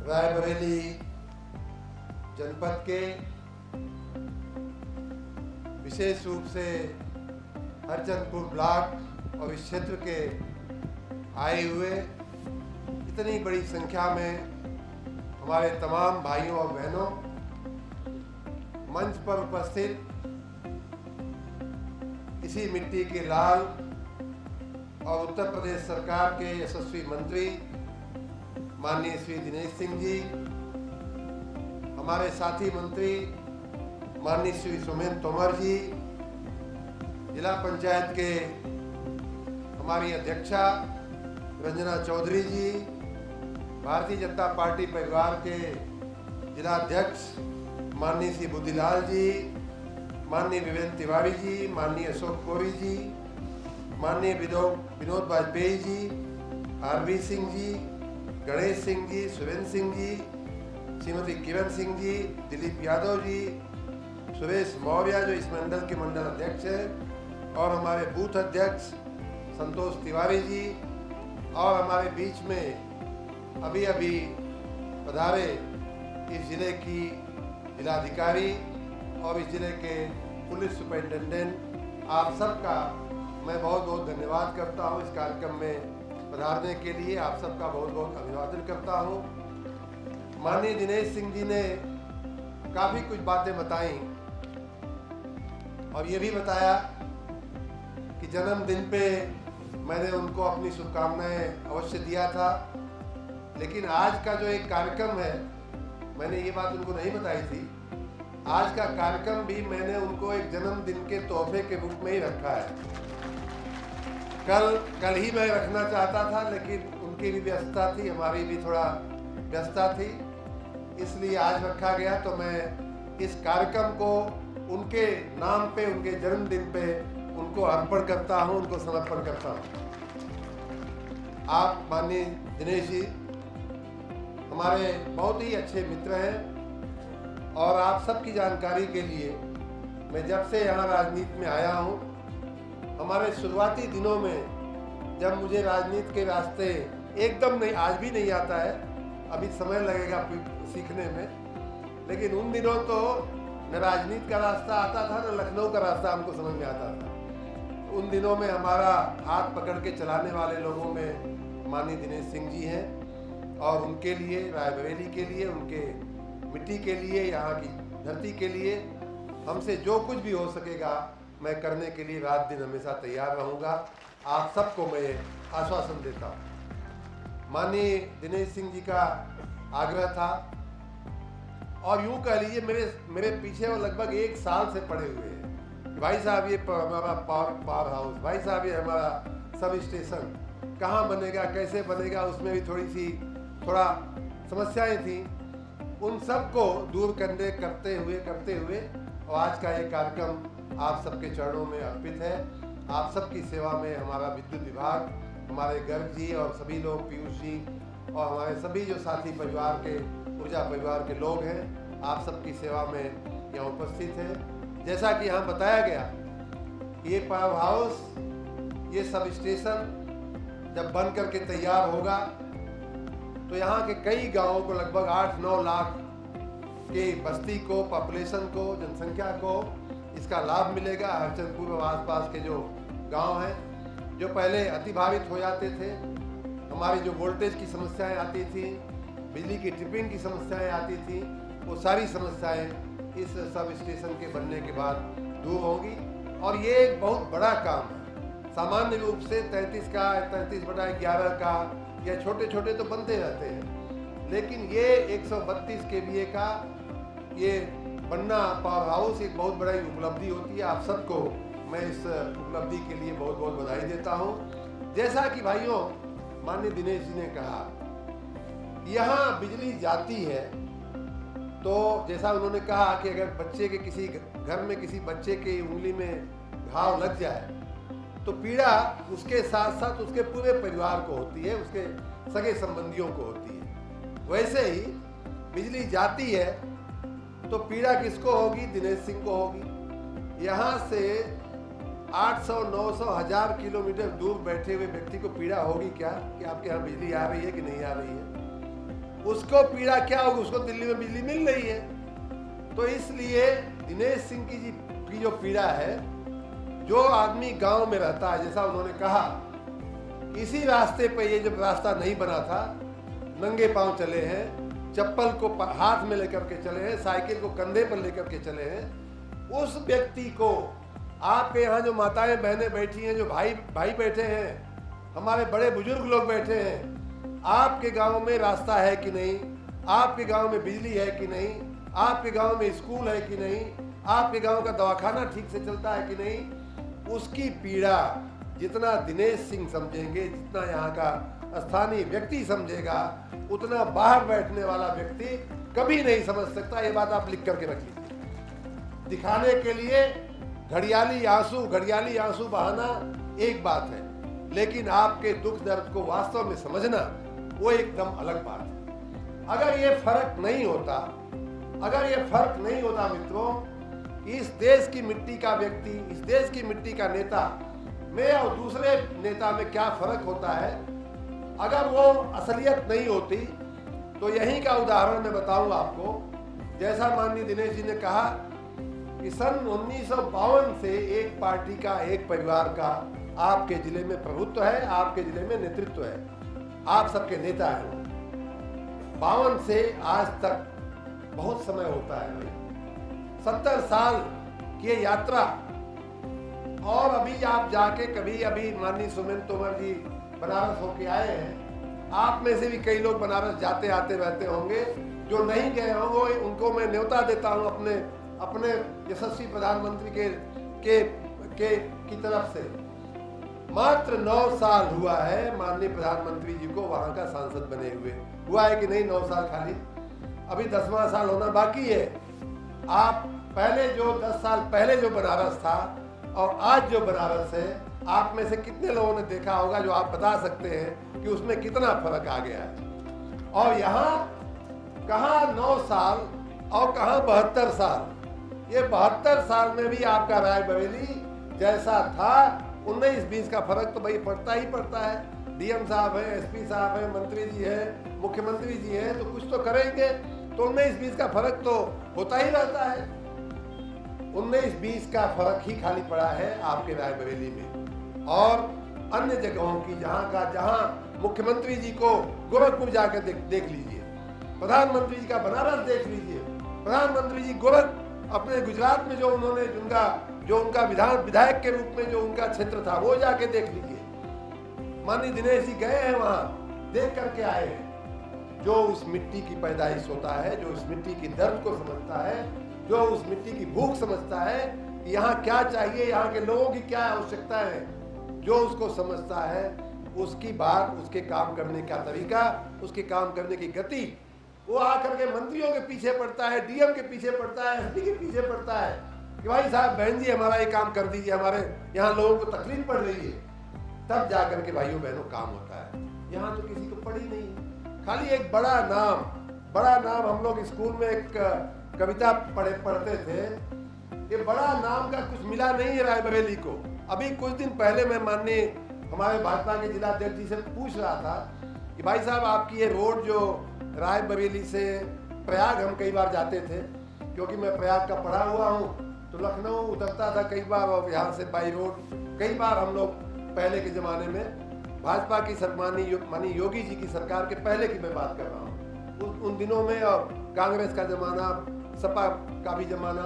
रायबरेली जनपद के विशेष रूप से हरचंदपुर ब्लॉक और इस क्षेत्र के आए हुए इतनी बड़ी संख्या में हमारे तमाम भाइयों और बहनों, मंच पर उपस्थित इसी मिट्टी के लाल और उत्तर प्रदेश सरकार के यशस्वी मंत्री माननीय श्री दिनेश सिंह जी, हमारे साथी मंत्री माननीय श्री सोमेन तोमर जी, जिला पंचायत के हमारी अध्यक्षा रंजना चौधरी जी, भारतीय जनता पार्टी परिवार के जिला अध्यक्ष माननीय श्री बुद्धिलाल जी, माननीय विवेक तिवारी जी, माननीय अशोक कोरी जी, माननीय विनोद वाजपेयी जी, आरबी सिंह जी, गणेश सिंह जी, सुरेंद्र सिंह जी, श्रीमती किरण सिंह जी, दिलीप यादव जी, सुरेश मौर्य जो इस मंडल के मंडल अध्यक्ष हैं, और हमारे बूथ अध्यक्ष संतोष तिवारी जी, और हमारे बीच में अभी अभी पधारे इस जिले की जिलाधिकारी और इस जिले के पुलिस सुपरिटेंडेंट, आप सबका मैं बहुत बहुत धन्यवाद करता हूँ। इस कार्यक्रम में पधारने के लिए आप सबका बहुत बहुत अभिवादन करता हूँ। माननीय दिनेश सिंह जी ने काफ़ी कुछ बातें बताई और ये भी बताया कि जन्मदिन पे मैंने उनको अपनी शुभकामनाएं अवश्य दिया था, लेकिन आज का जो एक कार्यक्रम है, मैंने ये बात उनको नहीं बताई थी। आज का कार्यक्रम भी मैंने उनको एक जन्मदिन के तोहफे के रूप में ही रखा है। कल ही मैं रखना चाहता था, लेकिन उनकी भी व्यस्तता थी, हमारी भी थोड़ा व्यस्तता थी, इसलिए आज रखा गया। तो मैं इस कार्यक्रम को उनके नाम पे, उनके जन्मदिन पे उनको अर्पण करता हूं, उनको समर्पण करता हूं। आप माननीय दिनेश जी हमारे बहुत ही अच्छे मित्र हैं, और आप सबकी जानकारी के लिए मैं जब से यहाँ राजनीति में आया हूँ, हमारे शुरुआती दिनों में जब मुझे राजनीति के रास्ते एकदम नहीं, आज भी नहीं आता है, अभी समय लगेगा सीखने में, लेकिन उन दिनों तो न राजनीति का रास्ता आता था, न लखनऊ का रास्ता हमको समझ में आता था। उन दिनों में हमारा हाथ पकड़ के चलाने वाले लोगों में माननीय दिनेश सिंह जी हैं, और उनके लिए, रायबरेली के लिए, उनके मिट्टी के लिए, यहाँ की धरती के लिए हमसे जो कुछ भी हो सकेगा मैं करने के लिए रात दिन हमेशा तैयार रहूँगा। आप सबको मैं आश्वासन देता हूँ। माननीय दिनेश सिंह जी का आग्रह था, और यूँ कह लीजिए मेरे पीछे वो लगभग 1 साल से पड़े हुए हैं। भाई साहब ये हमारा पावर हाउस, भाई साहब ये हमारा सब स्टेशन कहाँ बनेगा, कैसे बनेगा, उसमें भी थोड़ा समस्याएं थी। उन सब को दूर करते हुए और आज का ये कार्यक्रम आप सबके चरणों में अर्पित है। आप सबकी सेवा में हमारा विद्युत विभाग, हमारे गर्ग जी और सभी लोग, पीयूष जी और हमारे सभी जो साथी परिवार के, ऊर्जा परिवार के लोग हैं, आप सबकी सेवा में यहाँ उपस्थित हैं। जैसा कि यहाँ बताया गया, ये पावर हाउस, ये सब स्टेशन जब बन करके तैयार होगा तो यहाँ के कई गांवों को, लगभग 8-9 लाख के बस्ती को, पॉपुलेशन को, जनसंख्या को इसका लाभ मिलेगा। हरचंदपुर और आसपास के जो गांव हैं, जो पहले अतिभावित हो जाते थे, हमारी जो वोल्टेज की समस्याएं आती थी, बिजली की ट्रिपिंग की समस्याएं आती थी, वो सारी समस्याएं इस सब स्टेशन के बनने के बाद दूर होंगी। और ये एक बहुत बड़ा काम है। सामान्य रूप से 33 का, 33/11 का या छोटे छोटे तो बनते रहते हैं, लेकिन ये 132 kVA का ये बनना पावर हाउस एक बहुत बड़ी उपलब्धि होती है। आप सबको मैं इस उपलब्धि के लिए बहुत बहुत बधाई देता हूँ। जैसा कि भाइयों माननीय दिनेश जी ने कहा, यहाँ बिजली जाती है तो जैसा उन्होंने कहा कि अगर बच्चे के किसी घर में किसी बच्चे की उंगली में घाव लग जाए तो पीड़ा उसके साथ साथ उसके पूरे परिवार को होती है, उसके सगे संबंधियों को होती है। वैसे ही बिजली जाती है तो पीड़ा किसको होगी? दिनेश सिंह को होगी। यहाँ से 800, 900, 1000 किलोमीटर दूर बैठे हुए व्यक्ति को पीड़ा होगी क्या कि आपके यहाँ बिजली आ रही है कि नहीं आ रही है? उसको पीड़ा क्या होगी? उसको दिल्ली में बिजली मिल रही है। तो इसलिए दिनेश सिंह की जो पीड़ा है, जो आदमी गांव में रहता है, जैसा उन्होंने कहा, इसी रास्ते पे ये जब रास्ता नहीं बना था, नंगे पांव चले हैं, चप्पल को हाथ में लेकर के चले हैं, साइकिल को कंधे पर लेकर के चले हैं, उस व्यक्ति को आपके यहाँ जो माताएं बहनें बैठी हैं, जो भाई बैठे हैं, हमारे बड़े बुजुर्ग लोग बैठे हैं, आपके गांव में रास्ता है कि नहीं? आपके गांव में बिजली है कि नहीं? आपके गांव में स्कूल है कि नहीं? आपके गांव का दवाखाना ठीक से चलता है कि नहीं? उसकी पीड़ा जितना दिनेश सिंह समझेंगे, जितना यहाँ का स्थानीय व्यक्ति समझेगा, उतना बाहर बैठने वाला व्यक्ति कभी नहीं समझ सकता। ये बात आप लिख करके रख लीजिए। दिखाने के लिए घड़ियाली आंसू बहाना एक बात है, लेकिन आपके दुख दर्द को वास्तव में समझना वो एकदम अलग बात है। अगर ये फर्क नहीं होता मित्रों, इस देश की मिट्टी का व्यक्ति, इस देश की मिट्टी का नेता में और दूसरे नेता में क्या फर्क होता है, अगर वो असलियत नहीं होती, तो यहीं का उदाहरण मैं बताऊंगा आपको। जैसा माननीय दिनेश जी ने कहा कि सन 1952 से एक पार्टी का, एक परिवार का आपके जिले में प्रभुत्व है, आपके जिले में नेतृत्व है, आप सबके नेता हैं। 52 से आज तक बहुत समय होता है भाई, 70 साल की ये यात्रा। और अभी आप जाके कभी, अभी माननीय सुमेन तोमर जी बनारस होके आए हैं, आप में से भी कई लोग बनारस जाते आते रहते होंगे, जो नहीं गए होंगे उनको मैं न्योता देता हूं अपने यशस्वी प्रधानमंत्री की तरफ से। मात्र 9 साल हुआ है माननीय प्रधानमंत्री जी को वहां का सांसद बने हुआ है कि नहीं? 9 साल खाली, अभी 10वां साल होना बाकी है। आप पहले जो 10 साल पहले जो बनारस था और आज जो बनारस है, आप में से कितने लोगों ने देखा होगा जो आप बता सकते हैं कि उसमें कितना फर्क आ गया है? और यहाँ कहाँ 9 साल और कहाँ 72 साल। ये 72 साल में भी आपका रायबरेली जैसा था, 19-20 का फर्क तो भाई पड़ता ही पड़ता है। डीएम साहब है, एसपी साहब है, मंत्री जी है, मुख्यमंत्री जी है, तो कुछ तो करेंगे, तो 19-20 का फर्क तो होता ही रहता है। 19-20 का फर्क ही खाली पड़ा है आपके रायबरेली में। और अन्य जगहों की जहां मुख्यमंत्री जी को गोरखपुर जाकर देख लीजिए, प्रधानमंत्री जी का बनारस देख लीजिए, प्रधानमंत्री जी अपने गुजरात में जो उनका विधायक के रूप में जो उनका क्षेत्र था, वो जाके देख लीजिए। माननीय दिनेश जी गए हैं वहां, देख करके आए हैं। जो उस मिट्टी की पैदाइश होता है, जो उस मिट्टी की दर्द को समझता है, जो उस मिट्टी की भूख समझता है, यहाँ क्या चाहिए, यहाँ के लोगों की क्या आवश्यकता है, जो उसको समझता है, उसकी बात, उसके काम करने का तरीका, उसके काम करने की गति, वो आकर के मंत्रियों के पीछे पड़ता है, डीएम के पीछे पड़ता है, एसपी के पीछे पड़ता है कि भाई साहब, बहन जी हमारा ये काम कर दीजिए, हमारे यहाँ लोगों को तकलीफ पड़ रही है। तब जाकर के भाइयों बहनों काम होता है। यहाँ तो किसी को पड़ी नहीं, खाली एक बड़ा नाम हम लोग स्कूल में एक कविता पढ़ते थे, ये बड़ा नाम का कुछ मिला नहीं है रायबरेली को। अभी कुछ दिन पहले मैं माननीय हमारे भाजपा के जिला अध्यक्ष जी से पूछ रहा था कि भाई साहब, आपकी ये रोड जो रायबरेली से प्रयाग, हम कई बार जाते थे क्योंकि मैं प्रयाग का पढ़ा हुआ हूँ, तो लखनऊ उतरता था कई बार, और यहाँ से बाई रोड कई बार हम लोग पहले के ज़माने में भाजपा की माननीय योगी जी की सरकार के पहले की मैं बात कर रहा हूँ, उन दिनों में, और कांग्रेस का ज़माना, सपा का भी ज़माना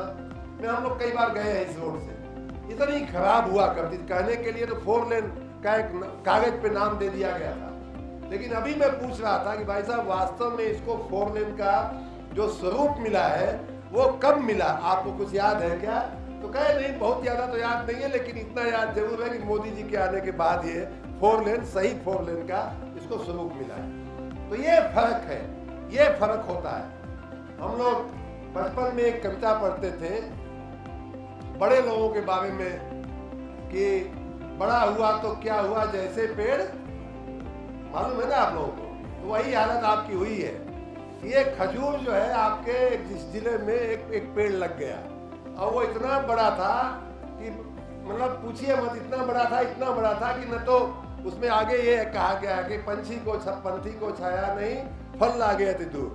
में हम लोग कई बार गए हैं इस रोड से। इतनी खराब हुआ करती, कहने के लिए तो 4 लेन का एक कागज पे नाम दे दिया गया था। लेकिन अभी मैं पूछ रहा था कि भाई साहब, वास्तव में इसको 4 लेन का जो स्वरूप मिला है वो कब मिला, आपको कुछ याद है क्या? तो कहे नहीं, बहुत ज़्यादा तो याद नहीं है, लेकिन इतना याद जरूर है कि मोदी जी के आने के बाद ये 4 लेन, सही 4 लेन का इसको स्वरूप मिला है। तो ये फर्क है, ये फर्क होता है। हम लोग बचपन में एक कविता पढ़ते थे बड़े लोगों के बारे में कि बड़ा हुआ तो क्या हुआ जैसे पेड़, मालूम है ना आप लोगों को? तो वही हालत आपकी हुई है। ये खजूर जो है आपके जिस जिले में एक पेड़ लग गया, और वो इतना बड़ा था कि मतलब पूछिए मत, इतना बड़ा था कि न तो उसमें आगे ये कहा गया कि पंछी को छाया नहीं, फल लागे अति दूर।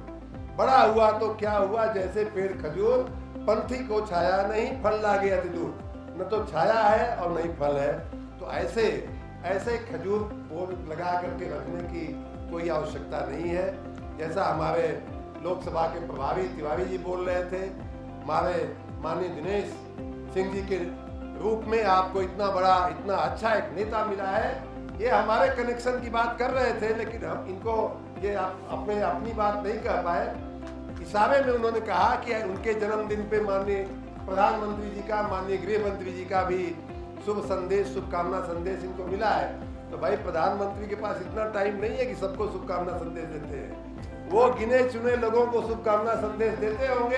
बड़ा हुआ तो क्या हुआ, जैसे पेड़ खजूर, पंथी को छाया नहीं, फल लागे अति दूर। न तो छाया है और नहीं फल है। तो ऐसे खजूर पोल लगा करके रखने की कोई आवश्यकता नहीं है। जैसा हमारे लोकसभा के प्रभारी तिवारी जी बोल रहे थे, हमारे माननीय दिनेश सिंह जी के रूप में आपको इतना बड़ा, इतना अच्छा एक नेता मिला है। ये हमारे कनेक्शन की बात कर रहे थे, लेकिन हम इनको ये अपनी बात नहीं कह पाए। इशारे में उन्होंने कहा कि उनके जन्मदिन पे माननीय प्रधानमंत्री जी का, माननीय गृह मंत्री जी का भी शुभ संदेश, शुभकामना संदेश इनको मिला है। तो भाई प्रधानमंत्री के पास इतना टाइम नहीं है कि सबको शुभकामना संदेश देते हैं। वो गिने चुने लोगों को शुभकामना संदेश देते होंगे,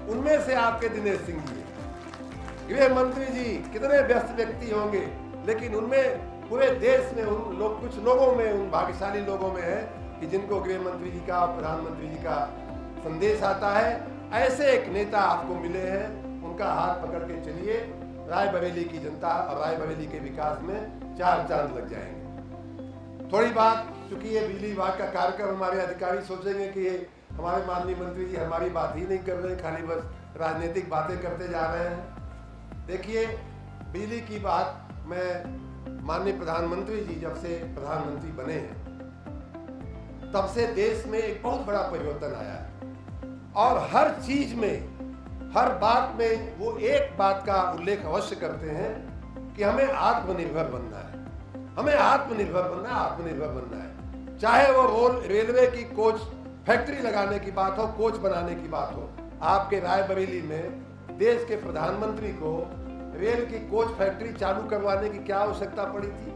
उनमें से आपके दिनेश सिंह जी, गृह मंत्री जी कितने व्यस्त व्यक्ति होंगे, लेकिन उनमें पूरे देश में कुछ लोगों में, उन भाग्यशाली लोगों में है कि जिनको गृह मंत्री जी का, प्रधानमंत्री जी का संदेश आता है। ऐसे एक नेता आपको मिले हैं, उनका हाथ पकड़ के चलिए। रायबरेली की जनता और रायबरेली के विकास में 4 चांद लग जाएंगे। थोड़ी बात, चूंकि ये बिजली विभाग का कार्यक्रम, हमारे अधिकारी सोचेंगे कि हमारे माननीय मंत्री जी हमारी बात ही नहीं कर रहे, खाली बस राजनीतिक बातें करते जा रहे हैं। देखिए, बिजली की बात, मैं माननीय प्रधानमंत्री जी जब से प्रधानमंत्री बने हैं तब से देश में एक बहुत बड़ा परिवर्तन आया है। और हर चीज में, हर बात में वो एक बात का उल्लेख अवश्य करते हैं कि हमें आत्मनिर्भर बनना है, हमें आत्मनिर्भर बनना है। चाहे वो रेलवे की कोच फैक्ट्री लगाने की बात हो, कोच बनाने की बात हो। आपके रायबरेली में देश के प्रधानमंत्री को रेल की कोच फैक्ट्री चालू करवाने की क्या आवश्यकता पड़ी थी?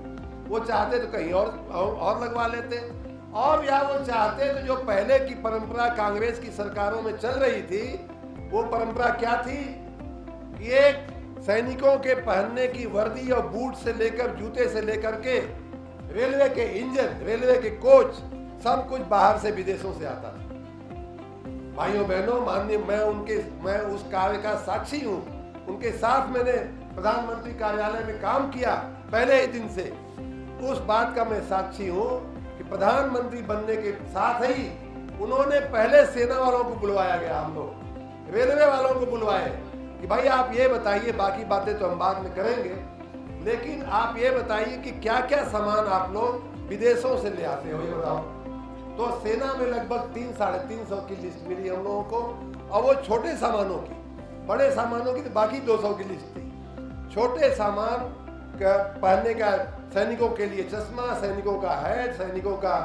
वो चाहते तो कहीं और लगवा लेते, और या वो चाहते तो जो पहले की परंपरा कांग्रेस की सरकारों में चल रही थी, वो परंपरा क्या थी कि एक सैनिकों के पहनने की वर्दी और बूट से लेकर, जूते से लेकर के रेलवे के इंजन, रेलवे के कोच, सब कुछ बाहर से, विदेशों से आता था। भाइयों बहनों, माननीय, मैं उस कार्य का साक्षी हूँ। उनके साथ मैंने प्रधानमंत्री कार्यालय में काम किया पहले ही दिन से। उस बात का मैं साक्षी हूँ कि प्रधानमंत्री बनने के साथ ही उन्होंने पहले सेना वालों को बुलवाया गया, हम लोग रेलवे वालों को बुलवाए कि भाई आप ये बताइए, बाकी बातें तो हम बाद में करेंगे, लेकिन आप ये बताइए कि क्या क्या सामान आप लोग विदेशों से ले आते हो, ये बताओ। तो सेना में लगभग 300-350 की लिस्ट मिली हम लोगों को, और वो छोटे सामानों की, बड़े सामानों की तो बाकी 200 की लिस्ट थी। छोटे सामान का पहनने का, सैनिकों के लिए चश्मा, सैनिकों का हैट, सैनिकों का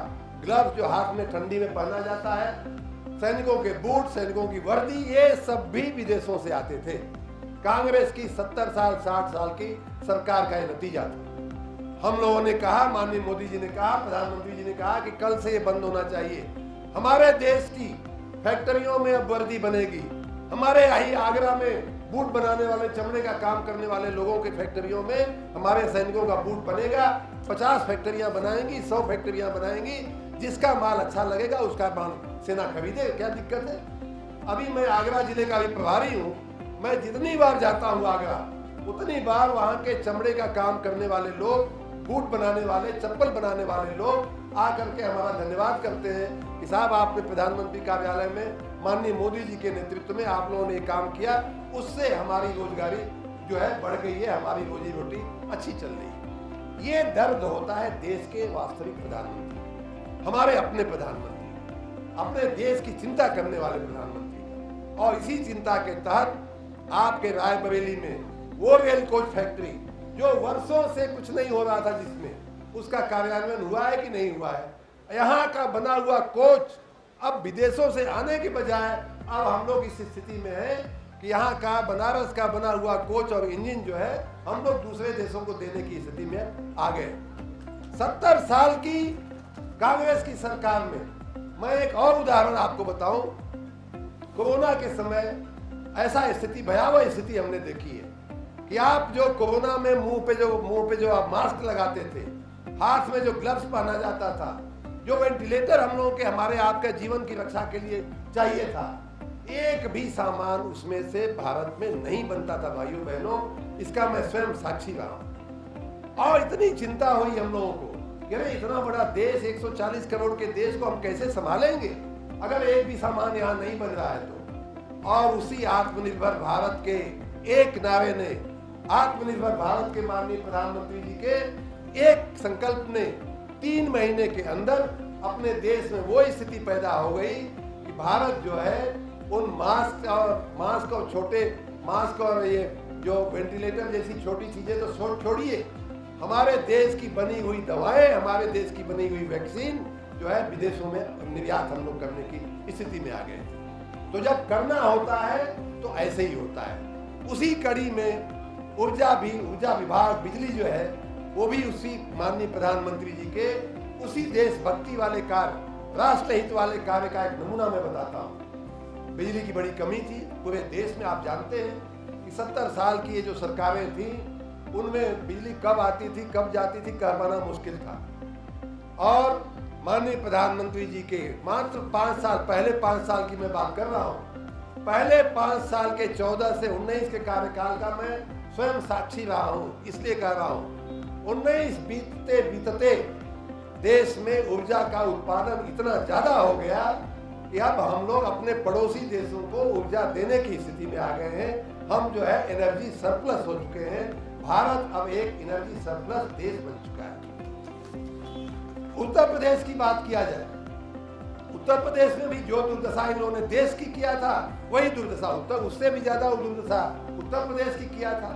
ग्लव्स जो हाथ में ठंडी में पहना जाता है, सैनिकों के बूट, सैनिकों की वर्दी, ये सब भी विदेशों से आते थे। कांग्रेस की 70 साल 60 साल की सरकार का ये नतीजा था। हम लोगों ने कहा, माननीय मोदी जी ने कहा, प्रधानमंत्री जी ने कहा कि कल से ये बंद होना चाहिए। हमारे देश की फैक्ट्रियों में अब वर्दी बनेगी। हमारे यही आगरा में बूट बनाने वाले, चमड़े का काम करने वाले लोगों के फैक्ट्रियों में हमारे सैनिकों का बूट बनेगा। 50 फैक्ट्रियां बनाएंगी, 100 फैक्ट्रियां बनाएंगी। जिसका माल अच्छा लगेगा उसका माल सेना खरीदे, क्या दिक्कत है? अभी मैं आगरा जिले का भी प्रभारी हूँ। मैं जितनी बार जाता हूँ आगरा, उतनी बार वहाँ के चमड़े का काम करने वाले लोग, बूट बनाने वाले, चप्पल बनाने वाले लोग आकर के हमारा धन्यवाद करते हैं कि साहब आपने प्रधानमंत्री कार्यालय में माननीय मोदी जी के नेतृत्व में आप लोगों ने काम किया, उससे हमारी रोजगारी जो है बढ़ गई है, हमारी रोजी रोटी अच्छी चल रही है। ये दर्द होता है देश के वास्तविक प्रधानमंत्री, हमारे अपने प्रधानमंत्री, अपने देश की चिंता करने वाले प्रधानमंत्री। और इसी चिंता के तहत आपके रायबरेली में वो रेल कोच फैक्ट्री जो वर्षों से कुछ नहीं हो रहा था, जिसमें उसका कार्यान्वयन हुआ है कि नहीं हुआ है। यहाँ का बना हुआ कोच अब विदेशों से आने के बजाय अब हम लोग इस स्थिति में हैं कि यहाँ का, बनारस का बना हुआ कोच और इंजन जो है हम लोग दूसरे देशों को देने की स्थिति में आ गए। 70 साल की कांग्रेस की सरकार में मैं एक और उदाहरण आपको बताऊं। कोरोना के समय ऐसा स्थिति, भयावह स्थिति हमने देखी है कि आप जो कोरोना में मुंह पे जो आप मास्क लगाते थे, हाथ में जो ग्लव्स पहना जाता था, जो वेंटिलेटर हम लोगों के, हमारे आपके जीवन की रक्षा के लिए चाहिए था, एक भी सामान उसमें से भारत में नहीं बनता था। भाइयों बहनों, इसका मैं स्वयं साक्षी रहा हूं। और इतनी चिंता हुई हम लोगों को कि अरे इतना बड़ा देश, 140 करोड़ के देश को हम कैसे संभालेंगे अगर एक भी सामान यहाँ नहीं बन रहा है तो। और उसी आत्मनिर्भर भारत के एक नारे ने, आत्मनिर्भर भारत के माननीय प्रधानमंत्री जी के एक संकल्प ने 3 महीने के अंदर अपने देश में वो स्थिति पैदा हो गई कि भारत जो है उन मास्क और छोटे मास्क और ये जो वेंटिलेटर जैसी छोटी चीजें तो छोड़िए, हमारे देश की बनी हुई दवाएं, हमारे देश की बनी हुई वैक्सीन जो है विदेशों में निर्यात हम लोग करने की स्थिति में आ गए। तो जब करना होता है तो ऐसे ही होता है। उसी कड़ी में ऊर्जा विभाग, बिजली जो है वो भी उसी माननीय प्रधानमंत्री जी के उसी देशभक्ति वाले कार्य, राष्ट्र हित वाले कार्य का एक नमूना मैं बताता हूँ। बिजली की बड़ी कमी थी पूरे देश में। आप जानते हैं कि 70 साल की ये जो सरकारें थी उनमें बिजली कब आती थी कब जाती थी कह पाना मुश्किल था। और माननीय प्रधानमंत्री जी के मात्र 5 साल, पहले 5 साल की मैं बात कर रहा हूँ, पहले 5 साल के 14 से 19 के कार्यकाल का मैं स्वयं साक्षी रहा हूँ। इसलिए कह रहा हूँ 19 बीतते देश में ऊर्जा का उत्पादन इतना ज्यादा हो गया कि अब हम लोग अपने पड़ोसी देशों को ऊर्जा देने की स्थिति में आ गए हैं। हम जो है एनर्जी सरप्लस हो चुके हैं। भारत अब एक एनर्जी सरप्लस देश बन चुका है। उत्तर प्रदेश की बात किया जाए, उत्तर प्रदेश में भी जो दुर्दशा इन लोगों ने देश की किया था वही दुर्दशा उससे भी ज्यादा दुर्दशा उत्तर प्रदेश की किया था।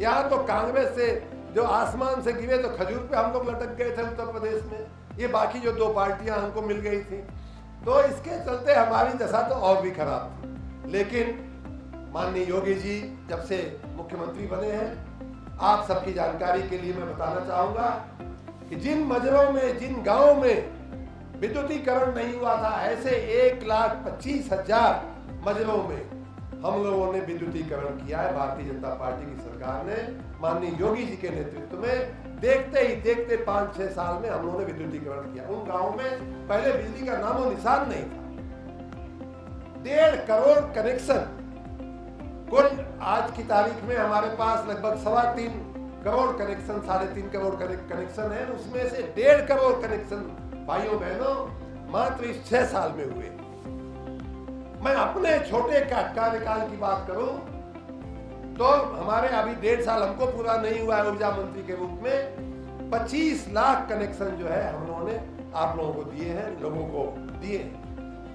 यहाँ तो कांग्रेस से जो आसमान से गिरे तो खजूर पे हम लोग लटक गए थे उत्तर प्रदेश में। ये बाकी जो 2 पार्टियां हमको मिल गई थी, तो इसके चलते हमारी दशा तो और भी खराब थी। लेकिन माननीय योगी जी जब से मुख्यमंत्री बने हैं, आप सबकी जानकारी के लिए मैं बताना चाहूंगा कि जिन मजरों में, जिन गांवों में विद्युतीकरण नहीं हुआ था, ऐसे 1,25,000 मजरों में हम लोगों ने विद्युतीकरण किया है। भारतीय जनता पार्टी की सरकार ने माननीय योगी जी के नेतृत्व में देखते ही देखते 5-6 साल में हम लोगों ने विद्युतीकरण किया। उन गांवों में पहले बिजली का नामो निशान नहीं था। 1.5 करोड़ कनेक्शन, कुल आज की तारीख में हमारे पास लगभग 3.25 करोड़ कनेक्शन, 3.5 करोड़ कनेक्शन है। उसमें से 1.5 करोड़ कनेक्शन भाइयों बहनों मात्र इस 6 साल में हुए। मैं अपने छोटे कार्यकाल की बात करूं तो हमारे अभी 1.5 साल हमको पूरा नहीं हुआ है ऊर्जा मंत्री के रूप में, 25 लाख कनेक्शन जो है हम लोगों ने आप लोगों को दिए हैं, लोगों को दिए।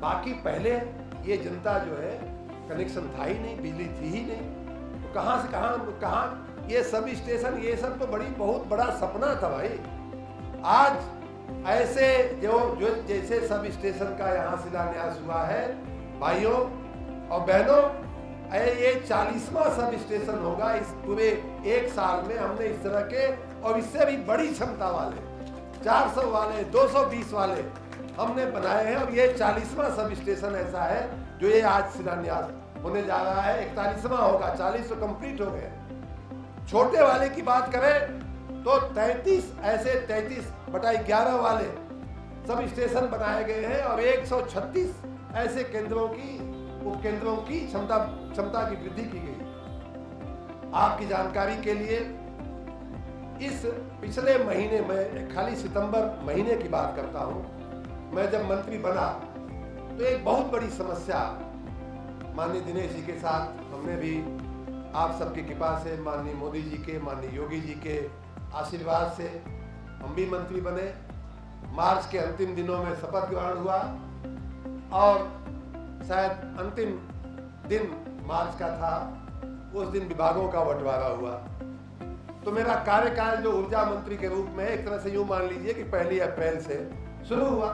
बाकी पहले ये जनता जो है कनेक्शन था ही नहीं, बिजली थी ही नहीं, तो कहां से कहां ये सब स्टेशन, ये सब तो बहुत बड़ा सपना था भाई। आज ऐसे जो जैसे सब स्टेशन का यहाँ शिलान्यास हुआ है भाइयों और बहनों, ये 40वां सब स्टेशन होगा इस पूरे 1 साल में। हमने इस तरह के और इससे भी बड़ी क्षमता वाले 400 वाले 220 वाले हमने बनाए हैं। और ये 40वां सब स्टेशन ऐसा है जो ये आज शिलान्यास होने जा रहा है। 41वां होगा, 40 तो कंप्लीट हो गए। छोटे वाले की बात करें तो 33/11 वाले सब स्टेशन बनाए गए हैं और 136 ऐसे उपकेंद्रों की क्षमता की वृद्धि की गई। आपकी जानकारी के लिए इस पिछले महीने में, खाली सितंबर महीने की बात करता हूं, मैं जब मंत्री बना तो एक बहुत बड़ी समस्या माननीय दिनेश जी के साथ हमने भी आप सबकी कृपा से, माननीय मोदी जी के, माननीय योगी जी के आशीर्वाद से हम भी मंत्री बने। मार्च के अंतिम दिनों में शपथ ग्रहण हुआ और शायद अंतिम दिन मार्च का था, उस दिन विभागों का बंटवारा हुआ। तो मेरा कार्यकाल जो ऊर्जा मंत्री के रूप में एक तरह से यूं मान लीजिए कि 1 अप्रैल से शुरू हुआ।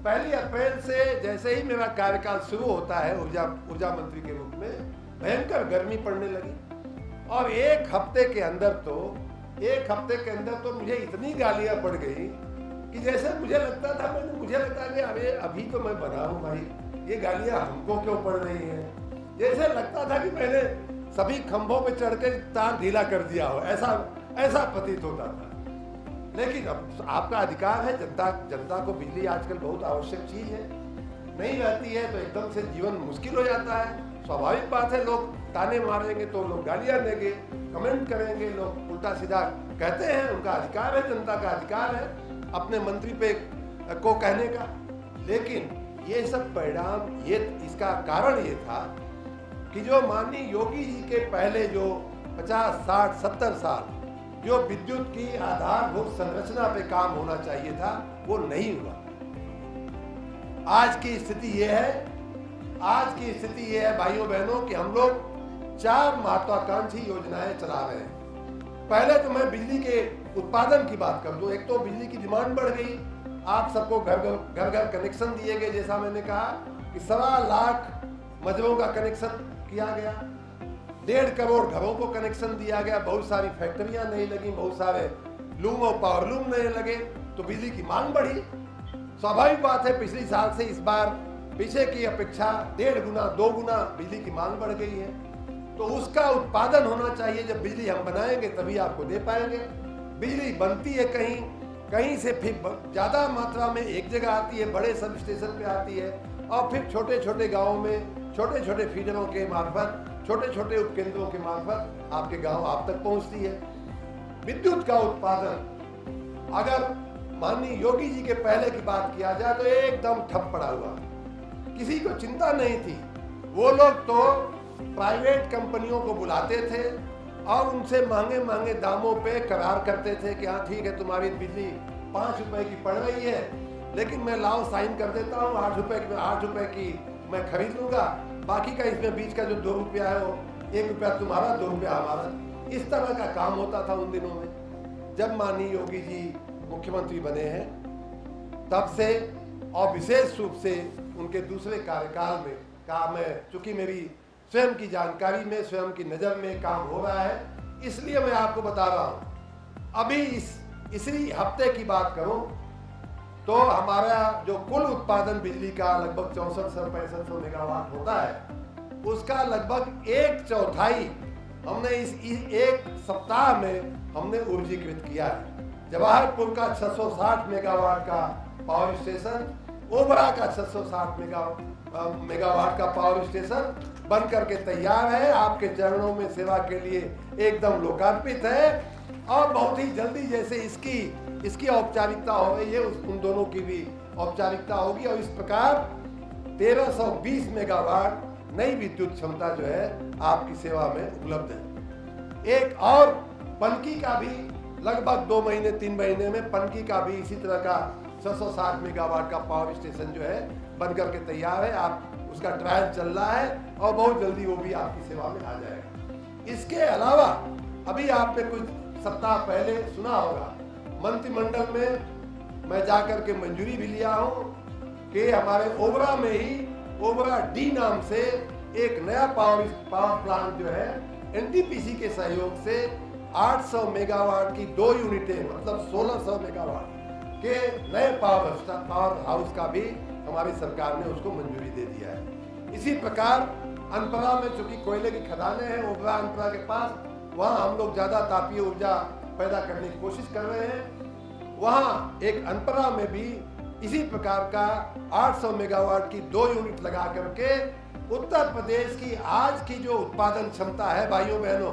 1 अप्रैल से जैसे ही मेरा कार्यकाल शुरू होता है ऊर्जा मंत्री के रूप में, भयंकर गर्मी पड़ने लगी। और एक हफ्ते के अंदर तो मुझे इतनी गालियां पड़ गई कि जैसे मुझे लगता कि अभी तो मैं बना हूं भाई, ये गालियां हमको क्यों पड़ रही हैं। जैसे लगता था कि मैंने सभी खंभों पे चढ़ के तार ढीला कर दिया हो, ऐसा प्रतीत होता था। लेकिन अब आपका अधिकार है, जनता को बिजली आजकल बहुत आवश्यक चीज है, नहीं रहती है तो एकदम से जीवन मुश्किल हो जाता है। स्वाभाविक बात है, लोग ताने मारेंगे तो लोग गालियां देंगे। कमेंट करेंगे, लोग उल्टा सीधा कहते हैं, उनका अधिकार है, जनता का अधिकार है अपने मंत्री पे को कहने का। लेकिन ये सब परिणाम, ये इसका कारण ये था कि जो माननीय योगी जी के पहले जो 50, 60, 70 साल जो विद्युत की आधारभूत संरचना पे काम होना चाहिए था, वो नहीं हुआ। आज की स्थिति ये है भाइयों बहनों कि हम लोग 4 महत्वाकांक्षी योजनाएं चला रहे हैं। पहले तो मैं बिजली के उत्पादन की बात कर दूं। एक तो बिजली की डिमांड बढ़ गई, आप सबको घर घर कनेक्शन दिए गए, जैसा मैंने कहा कि 1.25 लाख मजरों का कनेक्शन किया गया, 1.5 करोड़ घरों को कनेक्शन दिया गया, बहुत सारी फैक्ट्रियां नहीं लगी, बहुत सारे लूम और पावर लूम नहीं लगे, तो बिजली की मांग बढ़ी। स्वाभाविक बात है, पिछले साल से इस बार पीछे की अपेक्षा 1.5 गुना 2 गुना बिजली की मांग बढ़ गई है। तो उसका उत्पादन होना चाहिए। जब बिजली हम बनाएंगे तभी आपको दे पाएंगे। बिजली बनती है कहीं से, फिर ज़्यादा मात्रा में एक जगह आती है, बड़े सब स्टेशन पे आती है, और फिर छोटे छोटे गाँवों में छोटे छोटे फीडरों के मार्फत, छोटे छोटे उपकेंद्रों के मार्फत आपके गांव आप तक पहुंचती है। विद्युत का उत्पादन अगर माननीय योगी जी के पहले की बात किया जाए तो एकदम ठप पड़ा हुआ, किसी को चिंता नहीं थी। वो लोग तो प्राइवेट कंपनियों को बुलाते थे और उनसे महंगे दामों पे करार करते थे कि हाँ ठीक है, तुम्हारी बिजली 5 रुपए की पड़ रही है, लेकिन मैं लाओ साइन कर देता हूँ, 8 रुपए की मैं खरीद लूंगा, बाकी का इसमें बीच का जो 2 रुपया है वो 1 रुपया तुम्हारा 2 रुपया हमारा। इस तरह का काम होता था उन दिनों में। जब माननीय योगी जी मुख्यमंत्री बने हैं तब से, और विशेष रूप से उनके दूसरे कार्यकाल में का, मैं चूंकि मेरी स्वयं की जानकारी में, स्वयं की नज़र में काम हो रहा है, इसलिए मैं आपको बता रहा हूँ। अभी इसी हफ्ते की बात करूँ तो हमारा जो कुल उत्पादन बिजली का लगभग 6400-6500 मेगावाट होता है, उसका लगभग 1/4 हमने इस 1 सप्ताह में हमने ऊर्जीकृत किया है। जवाहरपुर का 660 मेगावाट का पावर स्टेशन, ओबरा का 660 मेगावाट का पावर स्टेशन बन करके तैयार है, आपके चरणों में सेवा के लिए एकदम लोकार्पित है, और बहुत ही जल्दी जैसे इसकी औपचारिकता हो रही है, उन दोनों की भी औपचारिकता होगी, और इस प्रकार 1320 मेगावाट नई विद्युत क्षमता जो है आपकी सेवा में उपलब्ध है। एक और पनकी का भी लगभग 2 महीने 3 महीने में पनकी का भी इसी तरह का 660 मेगावाट का पावर स्टेशन जो है बन करके तैयार है। आप उसका ट्रायल चल रहा है और बहुत जल्दी वो भी आपकी सेवा में आ जाएगा। इसके अलावा अभी आपने कुछ सप्ताह पहले सुना होगा, मंत्रिमंडल में मैं जाकर के मंजूरी भी लिया हूं कि हमारे ओबरा में ही ओबरा डी नाम से एक नया पावर प्लांट जो है एनटीपीसी के सहयोग से 800 मेगावाट की 2 यूनिटें, मतलब 1600 मेगावाट के नए पावर हाउस का भी हमारी सरकार ने उसको मंजूरी दे दिया है। इसी प्रकार अनपरा में चूंकि कोयले की खदानें हैं ओबरा अनपरा के पास, वहाँ हम लोग ज़्यादा तापीय ऊर्जा पैदा करने की कोशिश कर रहे हैं। वहाँ एक अनपरा में भी इसी प्रकार का 800 मेगावाट की 2 यूनिट लगा करके उत्तर प्रदेश की आज की जो उत्पादन क्षमता है भाइयों बहनों,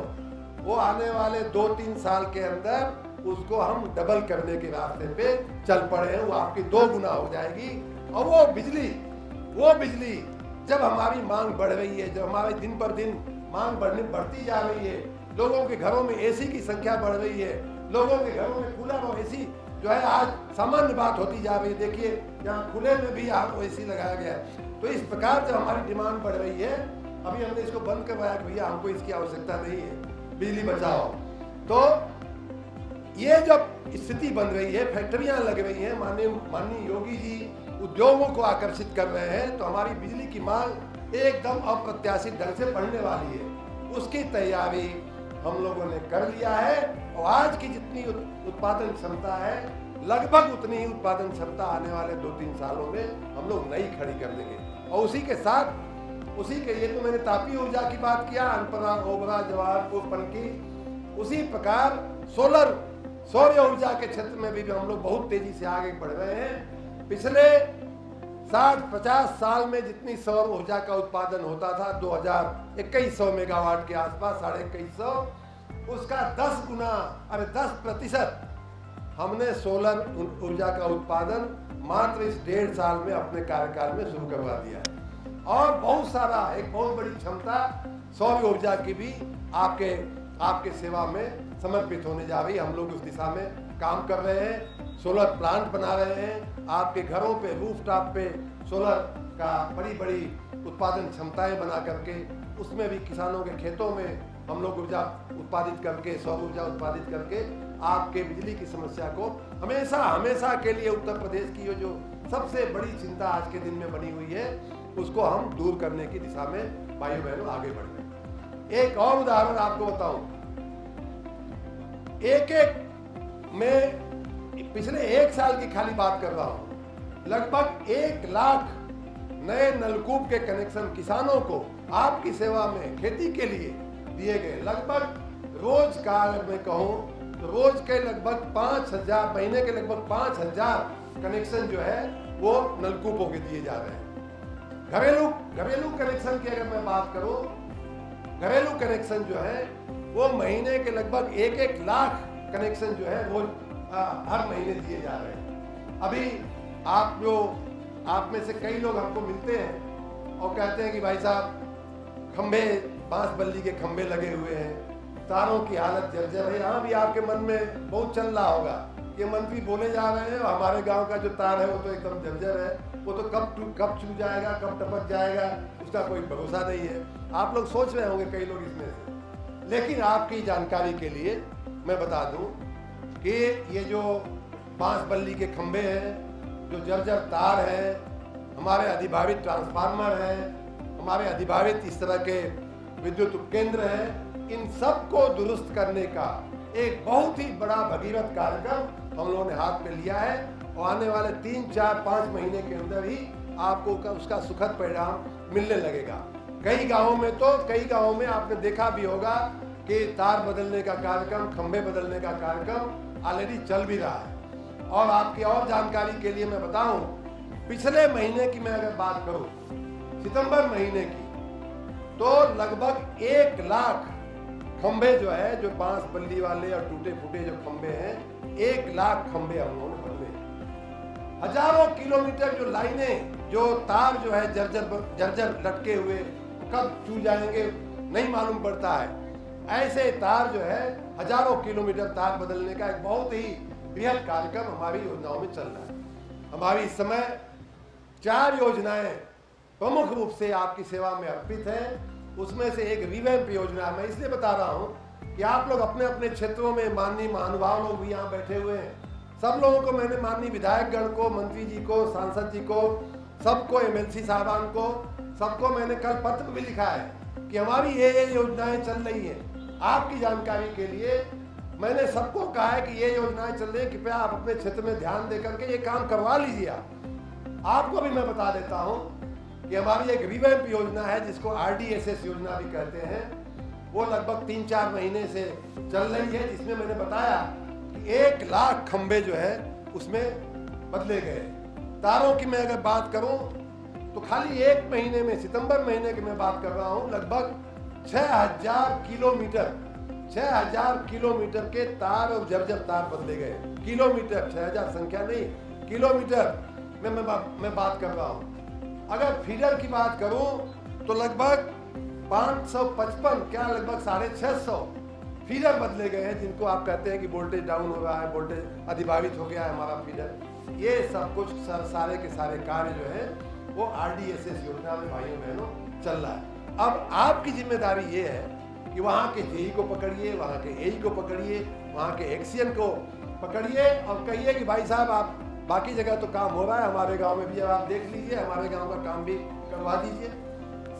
वो आने वाले 2-3 साल के अंदर उसको हम डबल करने के रास्ते पे चल पड़े हैं। वो आपकी 2 गुना हो जाएगी। और वो बिजली जब हमारी मांग बढ़ रही है, जब हमारे दिन पर दिन मांग बढ़ती जा रही है, लोगों के घरों में एसी की संख्या बढ़ रही है, लोगों के घरों में कूलर और एसी जो है आज सामान्य बात होती जा रही है। देखिए यहाँ खुले में भी आपको एसी लगाया गया है। तो इस प्रकार जब हमारी डिमांड बढ़ रही है, अभी हमने इसको बंद करवाया कि भैया हमको इसकी आवश्यकता नहीं है, बिजली बचाओ। तो ये जब स्थिति बन रही है, फैक्ट्रियां लग रही हैं, माननीय योगी जी उद्योगों को आकर्षित कर रहे हैं, तो हमारी बिजली की मांग एकदम अप्रत्याशित ढंग से बढ़ने वाली है। उसकी तैयारी हम लोगों ने कर लिया है और आज की जितनी उत्पादन क्षमता है, लगभग उतनी ही उत्पादन क्षमता आने वाले 2-3 सालों में हम लोग नई खड़ी कर देंगे। और उसी के ये तो मैंने तापीय ऊर्जा की बात किया, अनपरा, ओबरा, जवाहरपुर, पनकी, उसी प्रकार सौर ऊर्जा के क्षेत्र में भी हम लोग बहुत तेजी से आगे बढ़ रहे हैं। पिछले 60-50 साल में जितनी सौर ऊर्जा का उत्पादन होता था 2100 मेगावाट के आसपास, 2150, उसका 10 गुना, अरे 10% हमने सोलर ऊर्जा का उत्पादन मात्र इस 1.5 साल में अपने कार्यकाल में शुरू करवा दिया है। और बहुत सारा, एक बहुत बड़ी क्षमता सौर ऊर्जा की भी आपके सेवा में समर्पित होने जा रही है। हम लोग उस दिशा में काम कर रहे हैं, सोलर प्लांट बना रहे हैं। आपके घरों पे, रूफटॉप पे सोलर का बड़ी उत्पादन क्षमताएं बना करके उसमें भी किसानों के खेतों में हम लोग ऊर्जा उत्पादित करके, सौर ऊर्जा उत्पादित करके आपके बिजली की समस्या को हमेशा के लिए उत्तर प्रदेश की जो सबसे बड़ी चिंता आज के दिन में बनी हुई है, उसको हम दूर करने की दिशा में भाइयों बहनों आगे बढ़ रहे हैं। एक और उदाहरण आपको बताऊं, मैं पिछले 1 साल की खाली बात कर रहा हूं, लगभग 1 लाख नए नलकूप के कनेक्शन किसानों को आपकी सेवा में खेती के लिए दिए गए। लगभग रोज का अगर मैं कहूं तो रोज के लगभग 5,000, महीने के लगभग 5,000 कनेक्शन जो है वो नलकूपों के दिए जा रहे हैं। घरेलू कनेक्शन की अगर मैं बात करूं, घरेलू कनेक्शन जो है वो महीने के लगभग 1-1 लाख कनेक्शन जो है वो हर महीने दिए जा रहे हैं। अभी आप में से कई लोग हमको मिलते हैं और कहते हैं कि भाई साहब खंबे, बांस बल्ली के खंबे लगे हुए हैं, तारों की हालत जर्जर है। यहाँ भी आपके मन में बहुत चल रहा होगा कि मंत्री बोले जा रहे हैं हमारे गांव का जो तार है वो तो एकदम जर्जर है, वो तो कब छू जाएगा, कब टपक जाएगा, उसका कोई भरोसा नहीं है। आप लोग सोच रहे होंगे कई लोग इसमें से। लेकिन आपकी जानकारी के लिए मैं बता दूं कि ये जो बांस बल्ली के खंबे हैं, जो जर्जर तार है, हमारे अधिभावित ट्रांसफार्मर है, हमारे अधिभावित इस तरह के विद्युत उपकेंद्र हैं, इन सब को दुरुस्त करने का एक बहुत ही बड़ा भगीरथ कार्यक्रम हम लोगों ने हाथ में लिया है और आने वाले 3, 4, 5 महीने के अंदर ही आपको उसका सुखद परिणाम मिलने लगेगा। कई गांवों में आपने देखा भी होगा कि तार बदलने का कार्यक्रम, खंबे बदलने का कार्यक्रम ऑलरेडी चल भी रहा है। और आपकी और जानकारी के लिए मैं बताऊं, पिछले महीने की मैं अगर बात करूं, सितंबर महीने की, तो लगभग 1 लाख खंबे जो है, जो बांस बल्ली वाले और टूटे फूटे जो खंबे हैं, 1 लाख खंबे हम लोगों ने बदले। हजारों किलोमीटर जो लाइनें, जो तार जो है जर्जर लटके हुए, कब छू जाएंगे नहीं मालूम पड़ता है। ऐसे तार जो है, हजारों किलोमीटर तार बदलने का एक बहुत ही बृहद कार्यक्रम हमारी योजनाओं में चल रहा है। हमारी इस समय 4 योजनाएं प्रमुख रूप से आपकी सेवा में अर्पित है। उसमें से एक रिवैम्प योजना, मैं इसलिए बता रहा हूं कि आप लोग अपने अपने क्षेत्रों में, माननीय महानुभाव लोग भी यहाँ बैठे हुए हैं, सब लोगों को मैंने, माननीय विधायकगण को, मंत्री जी को, सांसद जी को, सबको, MLC साहबान को, सबको मैंने कल पत्र भी लिखा है कि हमारी ये योजनाएं चल रही हैं। आपकी जानकारी के लिए मैंने सबको कहा है कि ये योजनाएं चल रही है, कृपया आप अपने क्षेत्र में ध्यान दे करके ये काम करवा लीजिए। आपको भी मैं बता देता हूं कि हमारी एक रिवैम्प योजना है जिसको RDSS योजना भी कहते हैं, वो लगभग 3-4 महीने से चल रही है, जिसमें मैंने बताया कि 1 लाख खंबे जो है उसमें बदले गए। तारों की मैं अगर बात करूं तो खाली 1 महीने में, सितंबर महीने की मैं बात कर रहा हूं, लगभग 6,000 किलोमीटर के तार और जर्जर तार बदले गए। किलोमीटर, 6,000 संख्या नहीं, किलोमीटर में मैं बात कर रहा हूं। अगर फीडर की बात करूं तो लगभग 555, क्या लगभग 650 फीडर बदले गए हैं, जिनको आप कहते हैं कि वोल्टेज डाउन हो रहा है, वोल्टेज अधिभावित हो गया है हमारा फीडर। ये सब कुछ सारे के सारे कार्य जो है वो RDSS योजना में भाइयों बहनों चल रहा है। अब आपकी जिम्मेदारी ये है कि वहाँ के JE को पकड़िए, वहाँ के AE को पकड़िए, वहाँ के एक्सियन को पकड़िए और कहिए कि भाई साहब, आप बाकी जगह तो काम हो रहा है, हमारे गांव में भी आप देख लीजिए, हमारे गांव का काम भी करवा दीजिए।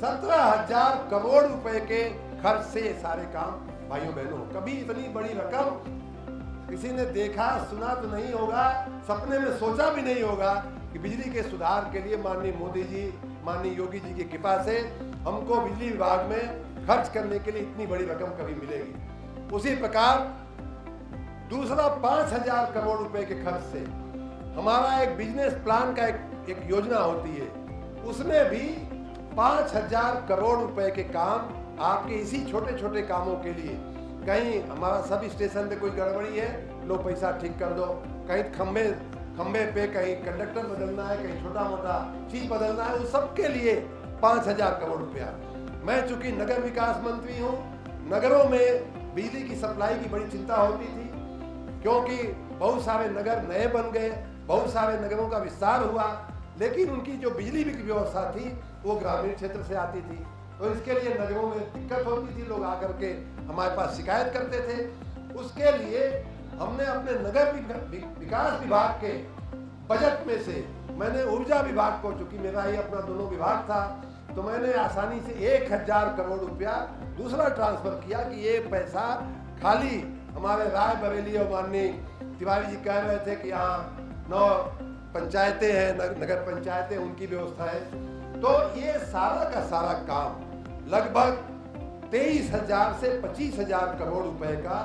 17,000 करोड़ रुपए के खर्च से ये सारे काम भाइयों बहनों, कभी इतनी बड़ी रकम किसी ने देखा सुना तो नहीं होगा, सपने में सोचा भी नहीं होगा कि बिजली के सुधार के लिए माननीय मोदी जी, माननीय योगी जी की कृपा से हमको बिजली विभाग में खर्च करने के लिए इतनी बड़ी रकम कभी मिलेगी। उसी प्रकार दूसरा 5,000 करोड़ रुपए के खर्च से हमारा एक बिजनेस प्लान का एक योजना होती है, उसमें भी 5,000 करोड़ रुपए के काम आपके इसी छोटे छोटे कामों के लिए कहीं हमारा सब स्टेशन पे कोई गड़बड़ी है, लो पैसा ठीक कर दो। कहीं खंबे पे कहीं कंडक्टर बदलना है, कहीं छोटा मोटा चीज बदलना है, उस सब के लिए 5,000 करोड़ रुपया। मैं चूंकि नगर विकास मंत्री हूँ, नगरों में बिजली की सप्लाई की बड़ी चिंता होती थी, क्योंकि बहुत सारे नगर नए बन गए, बहुत सारे नगरों का विस्तार हुआ, लेकिन उनकी जो बिजली की व्यवस्था थी वो ग्रामीण क्षेत्र से आती थी। तो इसके लिए नगरों में दिक्कत होती थी, लोग आकर के हमारे पास शिकायत करते थे। उसके लिए हमने अपने नगर विकास विभाग के बजट में से मैंने ऊर्जा विभाग को, चूंकि मेरा ही अपना दोनों विभाग था, तो मैंने आसानी से 1,000 करोड़ रुपया दूसरा ट्रांसफर किया कि ये पैसा खाली हमारे रायबरेली और माननीय तिवारी जी कह रहे थे कि यहाँ 9 पंचायतें हैं, नगर पंचायतें, उनकी व्यवस्था है। तो ये सारा का सारा काम लगभग 23,000 से 25,000 करोड़ रुपए का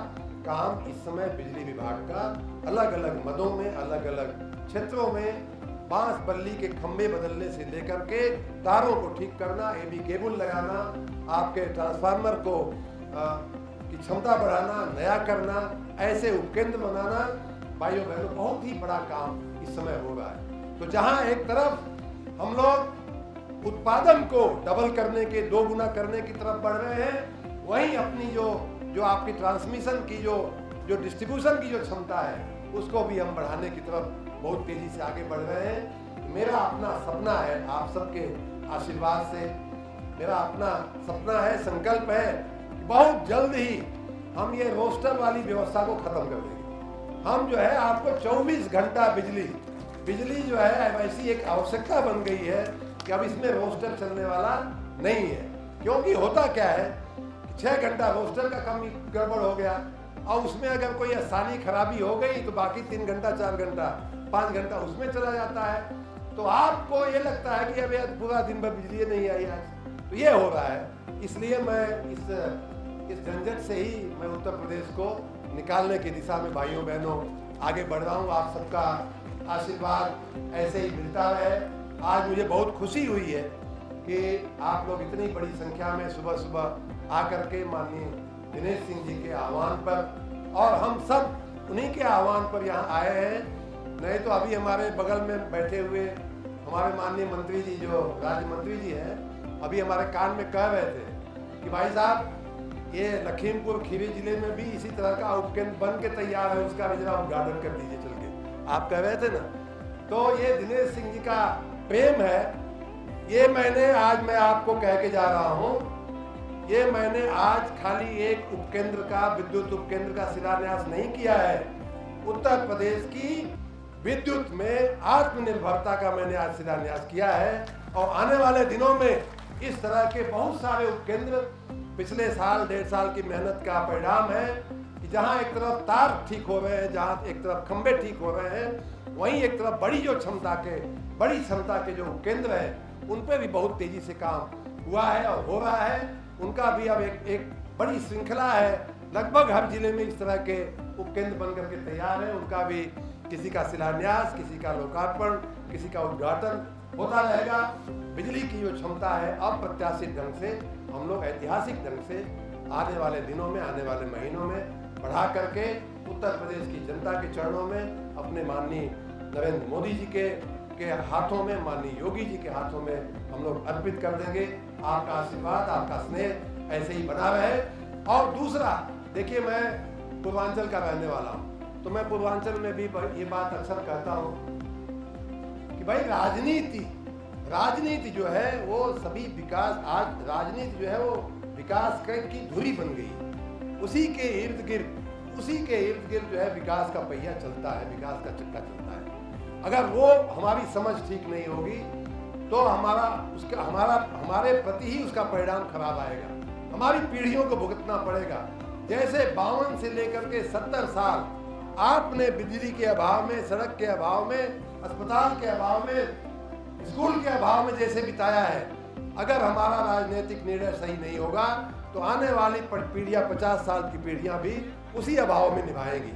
काम इस समय बिजली विभाग का अलग अलग मदों में, अलग अलग क्षेत्रों में बांस बल्ली के खंभे बदलने से लेकर के तारों को ठीक करना, एबी केबल लगाना, आपके ट्रांसफार्मर को की क्षमता बढ़ाना, नया करना, ऐसे उपकेंद्र बनाना, भाइयों बहनों, बहुत ही बड़ा काम इस समय हो रहा है। तो जहां एक तरफ हम लोग उत्पादन को डबल करने के, 2 गुना करने की तरफ बढ़ रहे हैं, वहीं अपनी जो आपकी ट्रांसमिशन की जो डिस्ट्रीब्यूशन की जो क्षमता है उसको भी हम बढ़ाने की तरफ बहुत तेजी से आगे बढ़ रहे हैं। मेरा अपना सपना है, आप सबके आशीर्वाद से मेरा अपना सपना है, संकल्प है कि बहुत जल्द ही हम ये रोस्टर वाली व्यवस्था को खत्म कर देंगे। हम जो है आपको 24 घंटा बिजली जो है ऐसी एक आवश्यकता बन गई है कि अब इसमें रोस्टर चलने वाला नहीं है। क्योंकि होता क्या है, 6 घंटा रोस्टर का कम गड़बड़ हो गया और उसमें अगर कोई आसानी खराबी हो गई तो बाकी 3 घंटा, 4 घंटा, 5 घंटा उसमें चला जाता है। तो आपको ये लगता है कि अब यार पूरा दिन भर बिजली नहीं आई आज, तो ये हो रहा है। इसलिए मैं इस झंझट से ही मैं उत्तर प्रदेश को निकालने की दिशा में भाइयों बहनों आगे बढ़ रहा हूँ। आप सबका आशीर्वाद ऐसे ही मिलता रहे। आज मुझे बहुत खुशी हुई है कि आप लोग इतनी बड़ी संख्या में सुबह सुबह आकर के माननीय दिनेश सिंह जी के आह्वान पर, और हम सब उन्हीं के आह्वान पर यहाँ आए हैं। नहीं तो अभी हमारे बगल में बैठे हुए हमारे माननीय मंत्री जी, जो राज्य मंत्री जी हैं, अभी हमारे कान में कह रहे थे कि भाई साहब ये लखीमपुर खीरी जिले में भी इसी तरह का उपकेंद्र बन के तैयार है, उसका भी जरा उद्घाटन कर दीजिए चल के, आप कह रहे थे ना। तो ये दिनेश सिंह जी का प्रेम है, ये मैंने आज मैं आपको कह के जा रहा हूँ। ये मैंने आज खाली एक उपकेंद्र का, विद्युत उपकेंद्र का शिलान्यास नहीं किया है, उत्तर प्रदेश की विद्युत में आत्मनिर्भरता का मैंने आज शिलान्यास किया है। और आने वाले दिनों में इस तरह के बहुत सारे उपकेंद्र पिछले साल, 1.5 साल की मेहनत का परिणाम है कि जहां एक तरफ तार ठीक हो रहे हैं, जहां एक तरफ खंबे ठीक हो रहे हैं, वहीं एक तरफ बड़ी क्षमता के जो उपकेंद्र हैं उन पे भी बहुत तेजी से काम हुआ है और हो रहा है। उनका भी अब एक बड़ी श्रृंखला है, लगभग हर जिले में इस तरह के उपकेंद्र बन करके तैयार है। उनका भी किसी का शिलान्यास, किसी का लोकार्पण, किसी का उद्घाटन होता रहेगा। बिजली की जो क्षमता है अप्रत्याशित ढंग से हम लोग ऐतिहासिक ढंग से आने वाले दिनों में, आने वाले महीनों में बढ़ा करके उत्तर प्रदेश की जनता के चरणों में, अपने माननीय नरेंद्र मोदी जी के हाथों में, माननीय योगी जी के हाथों में हम लोग अर्पित कर देंगे। आपका आशीर्वाद, आपका स्नेह ऐसे ही बना रहे। और दूसरा देखिए, मैं पूर्वांचल का रहने वाला हूँ, तो मैं पूर्वांचल में भी ये बात अक्सर कहता हूँ कि भाई राजनीति जो है वो सभी विकास, आज राजनीति जो है वो विकास की धुरी बन गई। उसी के इर्द गिर्द जो है विकास का पहिया चलता है, विकास का चक्का चलता है। अगर वो हमारी समझ ठीक नहीं होगी तो हमारे प्रति ही उसका परिणाम खराब आएगा, हमारी पीढ़ियों को भुगतना पड़ेगा। जैसे 52 से लेकर के 70 साल आपने बिजली के अभाव में, सड़क के अभाव में, अस्पताल के अभाव में, स्कूल के अभाव में जैसे बिताया है, अगर हमारा राजनीतिक निर्णय सही नहीं होगा तो आने वाली पीढ़ियां, 50 साल की पीढ़ियां भी उसी अभाव में निभाएंगी।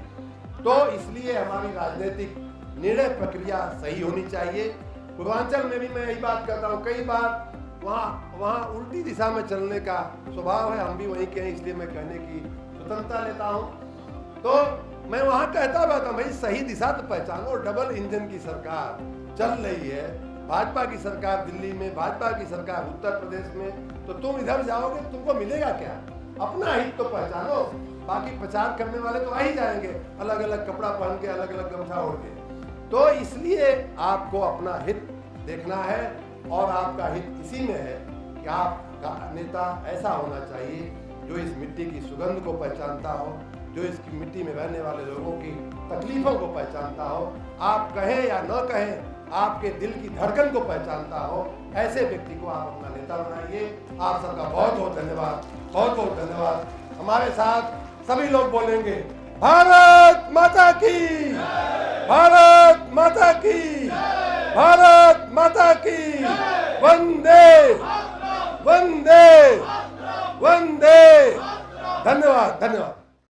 तो इसलिए हमारी राजनीतिक निर्णय प्रक्रिया सही होनी चाहिए। पूर्वांचल में भी मैं यही बात करता हूँ, कई बार वहाँ उल्टी दिशा में चलने का स्वभाव है, हम भी वहीं के हैं, इसलिए मैं कहने की स्वतंत्रता लेता हूं, तो मैं वहां कहता था भाई सही दिशा तो पहचानो। डबल इंजन की सरकार चल रही है, भाजपा की सरकार दिल्ली में, भाजपा की सरकार उत्तर प्रदेश में, तो तुम इधर जाओगे तुमको मिलेगा क्या? अपना हित तो पहचानो। बाकी प्रचार करने वाले तो आ ही जाएंगे अलग अलग कपड़ा पहन के, अलग अलग गमछा ओढ़ के। तो इसलिए आपको अपना हित देखना है, और आपका हित इसी में है कि आपका नेता ऐसा होना चाहिए जो इस मिट्टी की सुगंध को पहचानता हो, जो इसकी मिट्टी में रहने वाले लोगों की तकलीफों को पहचानता हो, आप कहें या न कहें आपके दिल की धड़कन को पहचानता हो, ऐसे व्यक्ति को आप अपना नेता बनाइए। आप सबका बहुत बहुत धन्यवाद, बहुत बहुत धन्यवाद। हमारे साथ सभी लोग बोलेंगे भारत माता की, भारत माता की, भारत माता की, वंदे वंदे वंदे। धन्यवाद, धन्यवाद।